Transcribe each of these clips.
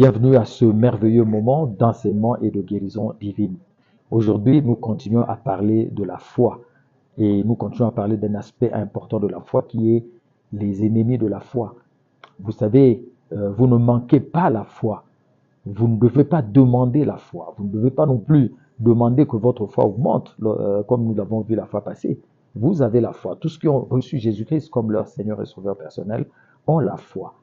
Bienvenue à ce merveilleux moment d'enseignement et de guérison divine. Aujourd'hui, nous continuons à parler de la foi et nous continuons à parler d'un aspect important de la foi qui est les ennemis de la foi. Vous savez, vous ne manquez pas la foi. Vous ne devez pas demander la foi. Vous ne devez pas non plus demander que votre foi augmente, comme nous l'avons vu la fois passée. Vous avez la foi. Tous ceux qui ont reçu Jésus-Christ comme leur Seigneur et Sauveur personnel ont la foi.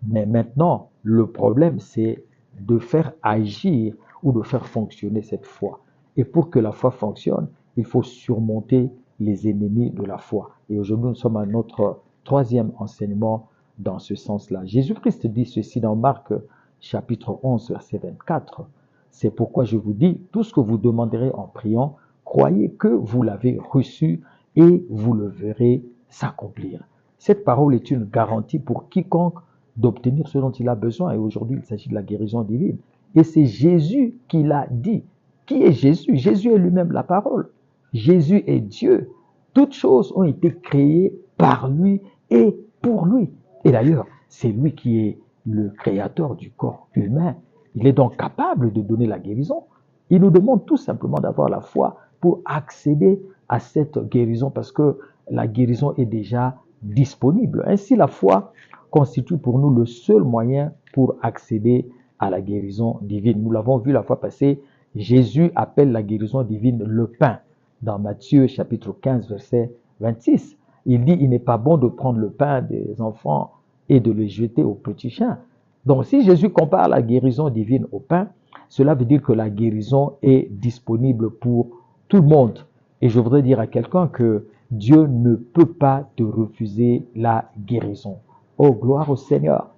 Mais maintenant, le problème, c'est de faire agir ou de faire fonctionner cette foi. Et pour que la foi fonctionne, il faut surmonter les ennemis de la foi. Et aujourd'hui, nous sommes à notre troisième enseignement dans ce sens-là. Jésus-Christ dit ceci dans Marc chapitre 11, verset 24. C'est pourquoi je vous dis, tout ce que vous demanderez en priant, croyez que vous l'avez reçu et vous le verrez s'accomplir. Cette parole est une garantie pour quiconque d'obtenir ce dont il a besoin. Et aujourd'hui, il s'agit de la guérison divine. Et c'est Jésus qui l'a dit. Qui est Jésus? Jésus est lui-même la parole. Jésus est Dieu. Toutes choses ont été créées par lui et pour lui. Et d'ailleurs, c'est lui qui est le créateur du corps humain. Il est donc capable de donner la guérison. Il nous demande tout simplement d'avoir la foi pour accéder à cette guérison parce que la guérison est déjà disponible. Ainsi, la foi constitue pour nous le seul moyen pour accéder à la guérison divine. Nous l'avons vu la fois passée, Jésus appelle la guérison divine le pain. Dans Matthieu chapitre 15, verset 26, il dit, il n'est pas bon de prendre le pain des enfants et de le jeter aux petits chiens. Donc si Jésus compare la guérison divine au pain, cela veut dire que la guérison est disponible pour tout le monde. Et je voudrais dire à quelqu'un que Dieu ne peut pas te refuser la guérison. Oh, gloire au Seigneur.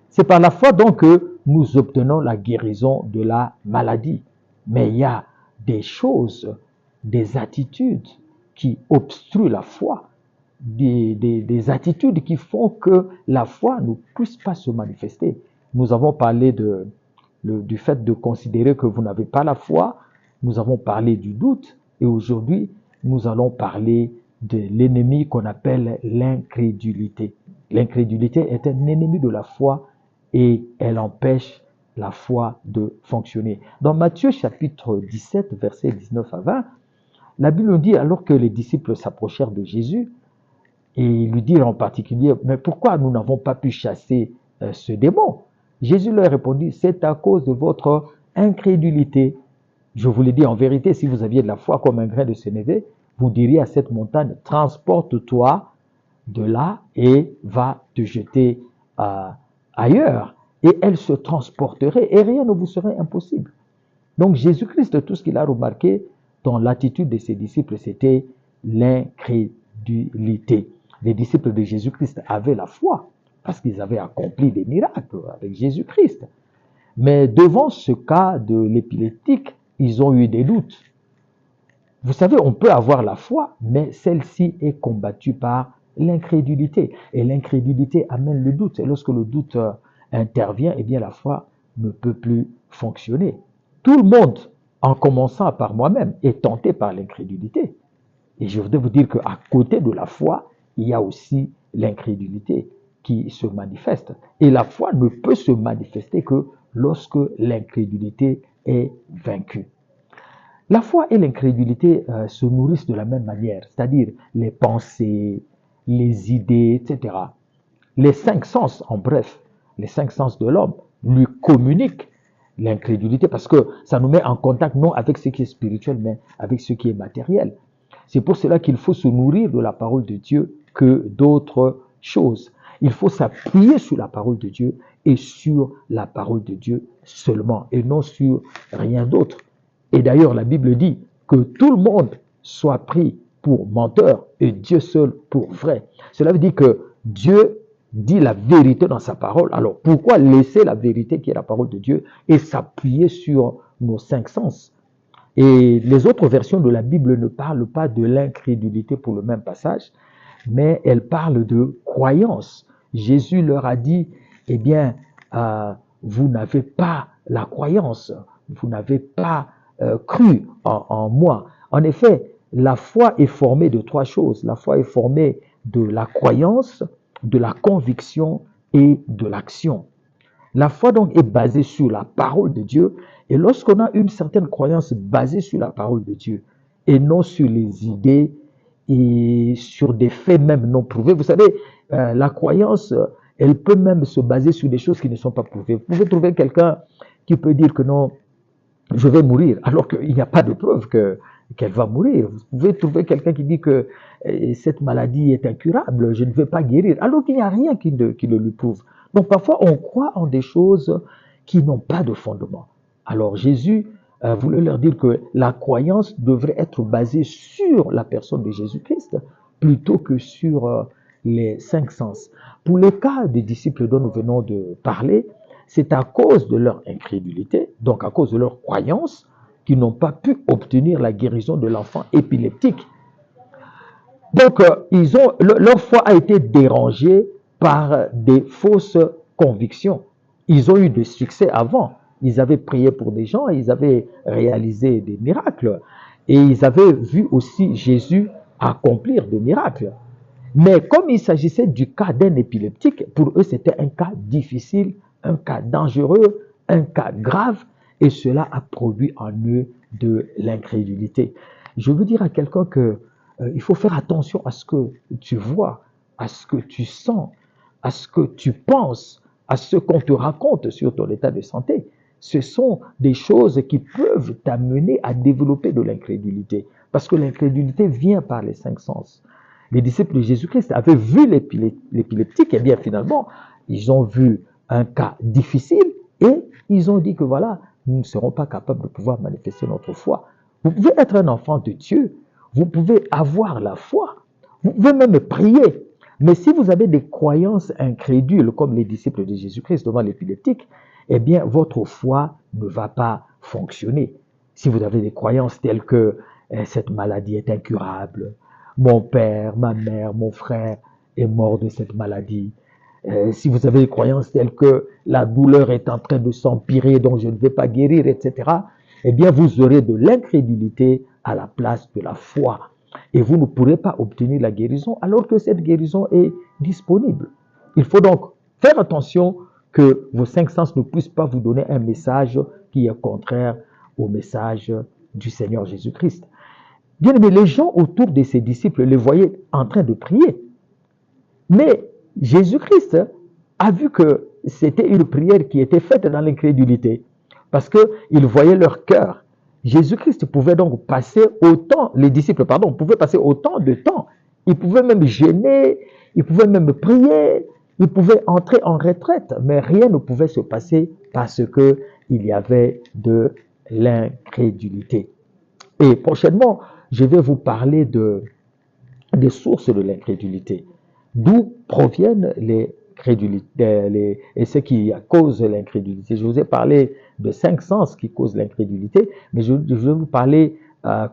C'est par la foi donc que nous obtenons la guérison de la maladie. Mais il y a des choses, des attitudes qui obstruent la foi, des attitudes qui font que la foi ne puisse pas se manifester. Nous avons parlé du fait de considérer que vous n'avez pas la foi. Nous avons parlé du doute. Et aujourd'hui, nous allons parler de l'ennemi qu'on appelle l'incrédulité. L'incrédulité est un ennemi de la foi et elle empêche la foi de fonctionner. Dans Matthieu chapitre 17, versets 19 à 20, la Bible nous dit, alors que les disciples s'approchèrent de Jésus, et ils lui dirent en particulier, mais pourquoi nous n'avons pas pu chasser ce démon? Jésus leur répondit, c'est à cause de votre incrédulité. Je vous l'ai dit en vérité, si vous aviez de la foi comme un grain de sénévé, vous diriez à cette montagne, transporte-toi de là et va te jeter ailleurs. Et elle se transporterait et rien ne vous serait impossible. Donc Jésus-Christ, tout ce qu'il a remarqué dans l'attitude de ses disciples, c'était l'incrédulité. Les disciples de Jésus-Christ avaient la foi parce qu'ils avaient accompli des miracles avec Jésus-Christ. Mais devant ce cas de l'épileptique, ils ont eu des doutes. Vous savez, on peut avoir la foi, mais celle-ci est combattue par l'incrédulité. Et l'incrédulité amène le doute. Et lorsque le doute intervient, eh bien la foi ne peut plus fonctionner. Tout le monde, en commençant par moi-même, est tenté par l'incrédulité. Et je voudrais vous dire qu'à côté de la foi, il y a aussi l'incrédulité qui se manifeste. Et la foi ne peut se manifester que lorsque l'incrédulité est vaincue. La foi et l'incrédulité se nourrissent de la même manière, c'est-à-dire les pensées, les idées, etc. Les cinq sens, en bref, les cinq sens de l'homme lui communiquent l'incrédulité parce que ça nous met en contact non avec ce qui est spirituel, mais avec ce qui est matériel. C'est pour cela qu'il faut se nourrir de la parole de Dieu que d'autres choses. Il faut s'appuyer sur la parole de Dieu et sur la parole de Dieu seulement et non sur rien d'autre. Et d'ailleurs, la Bible dit que tout le monde soit pris pour menteur et Dieu seul pour vrai. Cela veut dire que Dieu dit la vérité dans sa parole. Alors, pourquoi laisser la vérité qui est la parole de Dieu et s'appuyer sur nos cinq sens? Et les autres versions de la Bible ne parlent pas de l'incrédulité pour le même passage, mais elles parlent de croyance. Jésus leur a dit, eh bien, vous n'avez pas la croyance, vous n'avez pas cru en moi. En effet, la foi est formée de trois choses. La foi est formée de la croyance, de la conviction et de l'action. La foi donc est basée sur la parole de Dieu. Et lorsqu'on a une certaine croyance basée sur la parole de Dieu et non sur les idées et sur des faits même non prouvés, vous savez, la croyance, elle peut même se baser sur des choses qui ne sont pas prouvées. Vous pouvez trouver quelqu'un qui peut dire que non, je vais mourir, alors qu'il n'y a pas de preuve qu'elle va mourir. Vous pouvez trouver quelqu'un qui dit que cette maladie est incurable, je ne vais pas guérir, alors qu'il n'y a rien qui le lui prouve. Donc parfois, on croit en des choses qui n'ont pas de fondement. Alors Jésus voulait leur dire que la croyance devrait être basée sur la personne de Jésus-Christ plutôt que sur les cinq sens. Pour les cas des disciples dont nous venons de parler, c'est à cause de leur incrédulité, donc à cause de leur croyance, qu'ils n'ont pas pu obtenir la guérison de l'enfant épileptique. Donc, leur foi a été dérangée par des fausses convictions. Ils ont eu des succès avant. Ils avaient prié pour des gens, ils avaient réalisé des miracles. Et ils avaient vu aussi Jésus accomplir des miracles. Mais comme il s'agissait du cas d'un épileptique, pour eux, c'était un cas difficile, un cas dangereux, un cas grave, et cela a produit en eux de l'incrédulité. Je veux dire à quelqu'un que il faut faire attention à ce que tu vois, à ce que tu sens, à ce que tu penses, à ce qu'on te raconte sur ton état de santé. Ce sont des choses qui peuvent t'amener à développer de l'incrédulité, parce que l'incrédulité vient par les cinq sens. Les disciples de Jésus-Christ avaient vu l'épileptique, et bien finalement, ils ont vu un cas difficile et ils ont dit que voilà, nous ne serons pas capables de pouvoir manifester notre foi. Vous pouvez être un enfant de Dieu, vous pouvez avoir la foi, vous pouvez même prier, mais si vous avez des croyances incrédules comme les disciples de Jésus-Christ devant l'épileptique, eh bien votre foi ne va pas fonctionner. Si vous avez des croyances telles que cette maladie est incurable, mon père, ma mère, mon frère est mort de cette maladie. Si vous avez des croyances telles que la douleur est en train de s'empirer, donc je ne vais pas guérir, etc., eh bien, vous aurez de l'incrédulité à la place de la foi. Et vous ne pourrez pas obtenir la guérison alors que cette guérison est disponible. Il faut donc faire attention que vos cinq sens ne puissent pas vous donner un message qui est contraire au message du Seigneur Jésus-Christ. Bien aimé, les gens autour de ses disciples les voyaient en train de prier. Mais Jésus-Christ a vu que c'était une prière qui était faite dans l'incrédulité parce qu'il voyait leur cœur. Jésus-Christ pouvait donc passer autant, les disciples, pardon, pouvaient passer autant de temps. Ils pouvaient même gêner, ils pouvaient même prier, ils pouvaient entrer en retraite, mais rien ne pouvait se passer parce qu'il y avait de l'incrédulité. Et prochainement, je vais vous parler des sources de l'incrédulité. D'où proviennent et ce qui cause l'incrédulité. Je vous ai parlé de cinq sens qui causent l'incrédulité, mais je vais vous parler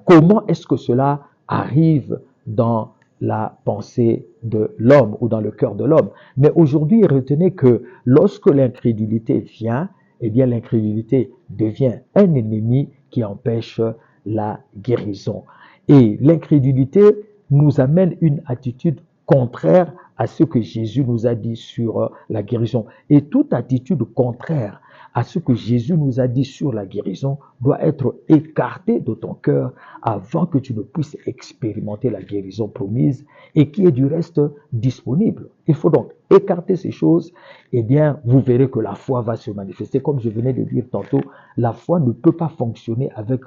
comment est-ce que cela arrive dans la pensée de l'homme ou dans le cœur de l'homme. Mais aujourd'hui, retenez que lorsque l'incrédulité vient, eh bien l'incrédulité devient un ennemi qui empêche la guérison. Et l'incrédulité nous amène une attitude contraire à ce que Jésus nous a dit sur la guérison. Et toute attitude contraire à ce que Jésus nous a dit sur la guérison doit être écartée de ton cœur avant que tu ne puisses expérimenter la guérison promise et qui est du reste disponible. Il faut donc écarter ces choses, et bien vous verrez que la foi va se manifester. Comme je venais de dire tantôt, la foi ne peut pas fonctionner avec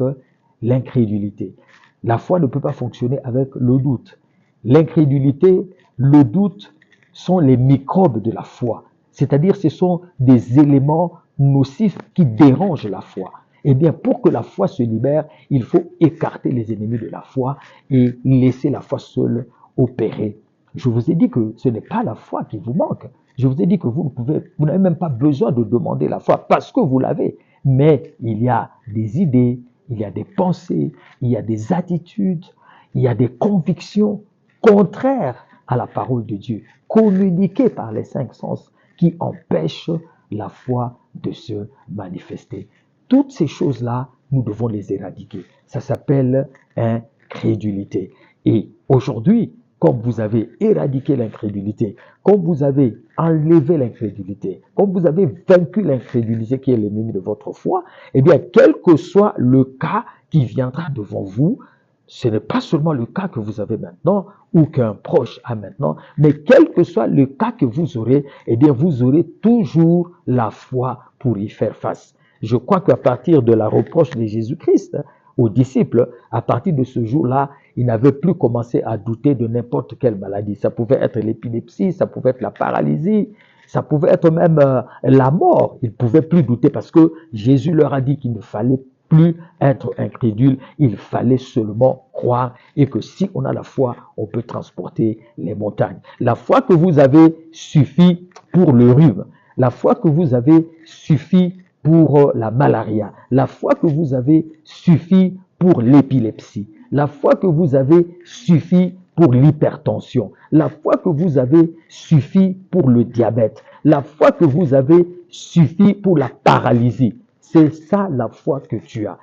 l'incrédulité. La foi ne peut pas fonctionner avec le doute. L'incrédulité, le doute sont les microbes de la foi. C'est-à-dire ce sont des éléments nocifs qui dérangent la foi. Eh bien, pour que la foi se libère, il faut écarter les ennemis de la foi et laisser la foi seule opérer. Je vous ai dit que ce n'est pas la foi qui vous manque. Je vous ai dit que vous n'avez même pas besoin de demander la foi parce que vous l'avez. Mais il y a des idées, il y a des pensées, il y a des attitudes, il y a des convictions contraires à la parole de Dieu, communiquées par les cinq sens, qui empêchent la foi de se manifester. Toutes ces choses-là, nous devons les éradiquer. Ça s'appelle incrédulité. Et aujourd'hui, comme vous avez éradiqué l'incrédulité, comme vous avez enlevé l'incrédulité, comme vous avez vaincu l'incrédulité qui est l'ennemi de votre foi, eh bien, quel que soit le cas qui viendra devant vous, ce n'est pas seulement le cas que vous avez maintenant ou qu'un proche a maintenant, mais quel que soit le cas que vous aurez, eh bien, vous aurez toujours la foi pour y faire face. Je crois qu'à partir de la reproche de Jésus-Christ aux disciples, à partir de ce jour-là, ils n'avaient plus commencé à douter de n'importe quelle maladie. Ça pouvait être l'épilepsie, ça pouvait être la paralysie, ça pouvait être même la mort. Ils ne pouvaient plus douter parce que Jésus leur a dit qu'il ne fallait plus être incrédule, il fallait seulement croire et que si on a la foi, on peut transporter les montagnes. La foi que vous avez suffit pour le rhume. La foi que vous avez suffit pour la malaria. La foi que vous avez suffit pour l'épilepsie. La foi que vous avez suffit pour l'hypertension. La foi que vous avez suffit pour le diabète. La foi que vous avez suffit pour la paralysie. C'est ça la foi que tu as.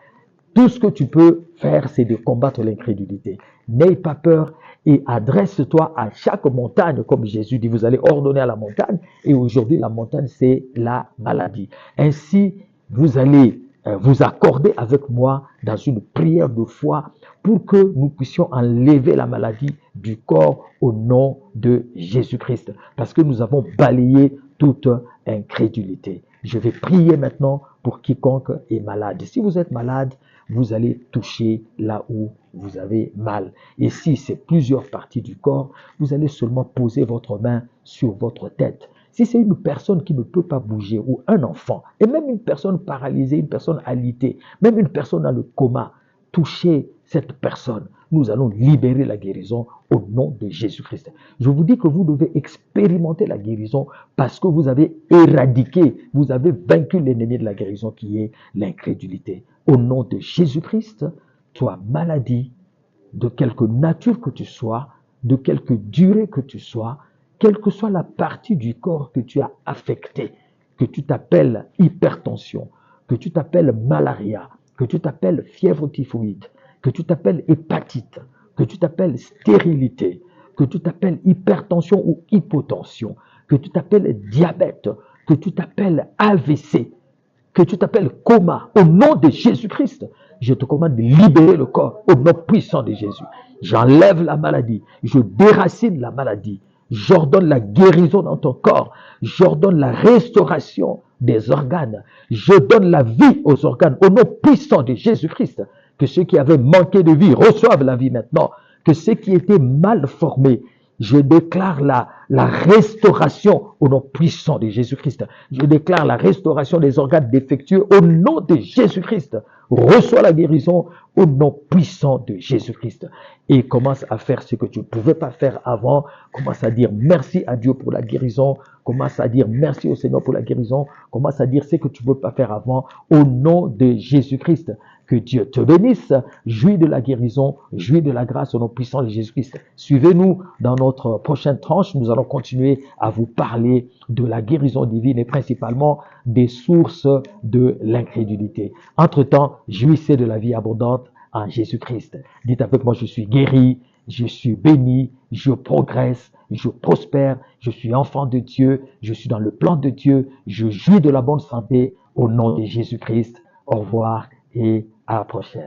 Tout ce que tu peux faire, c'est de combattre l'incrédulité. N'aie pas peur et adresse-toi à chaque montagne, comme Jésus dit, vous allez ordonner à la montagne, et aujourd'hui la montagne, c'est la maladie. Ainsi, vous allez vous accorder avec moi dans une prière de foi pour que nous puissions enlever la maladie du corps au nom de Jésus-Christ, parce que nous avons balayé toute incrédulité. Je vais prier maintenant pour quiconque est malade. Si vous êtes malade, vous allez toucher là où vous avez mal. Et si c'est plusieurs parties du corps, vous allez seulement poser votre main sur votre tête. Si c'est une personne qui ne peut pas bouger ou un enfant, et même une personne paralysée, une personne alitée, même une personne dans le coma, touchez cette personne. Nous allons libérer la guérison au nom de Jésus-Christ. Je vous dis que vous devez expérimenter la guérison parce que vous avez éradiqué, vous avez vaincu l'ennemi de la guérison qui est l'incrédulité. Au nom de Jésus-Christ, toi maladie, de quelque nature que tu sois, de quelque durée que tu sois, quelle que soit la partie du corps que tu as affectée, que tu t'appelles hypertension, que tu t'appelles malaria, que tu t'appelles fièvre typhoïde, que tu t'appelles hépatite, que tu t'appelles stérilité, que tu t'appelles hypertension ou hypotension, que tu t'appelles diabète, que tu t'appelles AVC, que tu t'appelles coma, au nom de Jésus-Christ, je te commande de libérer le corps au nom puissant de Jésus. J'enlève la maladie, je déracine la maladie, j'ordonne la guérison dans ton corps, j'ordonne la restauration des organes, je donne la vie aux organes au nom puissant de Jésus-Christ. Que ceux qui avaient manqué de vie reçoivent la vie maintenant, que ceux qui étaient mal formés, je déclare la restauration au nom puissant de Jésus-Christ. Je déclare la restauration des organes défectueux au nom de Jésus-Christ. Reçois la guérison au nom puissant de Jésus-Christ. Et commence à faire ce que tu ne pouvais pas faire avant. Commence à dire merci à Dieu pour la guérison. Commence à dire merci au Seigneur pour la guérison. Commence à dire ce que tu ne peux pas faire avant au nom de Jésus-Christ. Que Dieu te bénisse, jouis de la guérison, jouis de la grâce au nom puissant de Jésus-Christ. Suivez-nous dans notre prochaine tranche. Nous allons continuer à vous parler de la guérison divine et principalement des sources de l'incrédulité. Entre-temps, jouissez de la vie abondante en Jésus-Christ. Dites avec moi, je suis guéri, je suis béni, je progresse, je prospère, je suis enfant de Dieu, je suis dans le plan de Dieu, je jouis de la bonne santé au nom de Jésus-Christ. Au revoir et à la prochaine.